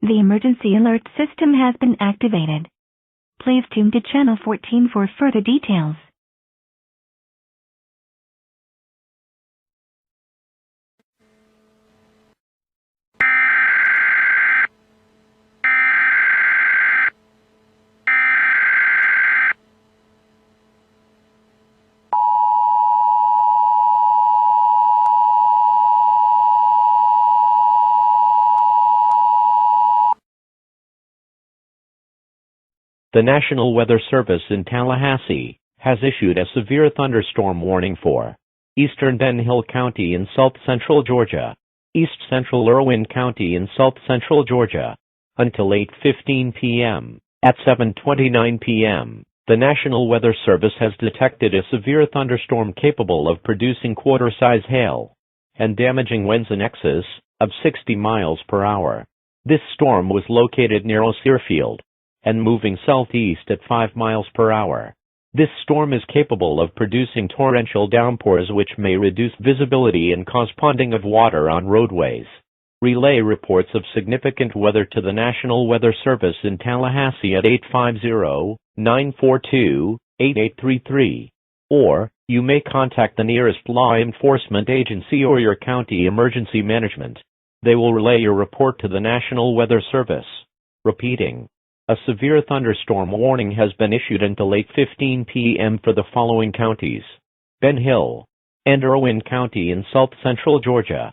The emergency alert system has been activated. Please tune to channel 14 for further details. The National Weather Service in Tallahassee has issued a severe thunderstorm warning for eastern Ben Hill County in south-central Georgia, east-central Irwin County in south-central Georgia, until 8:15 p.m. At 7:29 p.m., the National Weather Service has detected a severe thunderstorm capable of producing quarter-size hail and damaging winds in excess of 60 miles per hour. This storm was located near O'Searfield and moving southeast at 5 miles per hour. This storm is capable of producing torrential downpours which may reduce visibility and cause ponding of water on roadways. Relay reports of significant weather to the National Weather Service in Tallahassee at 850-942-8833. Or, you may contact the nearest law enforcement agency or your county emergency management. They will relay your report to the National Weather Service. Repeating. A severe thunderstorm warning has been issued until 8:15 p.m. for the following counties: Ben Hill and Irwin County in south-central Georgia,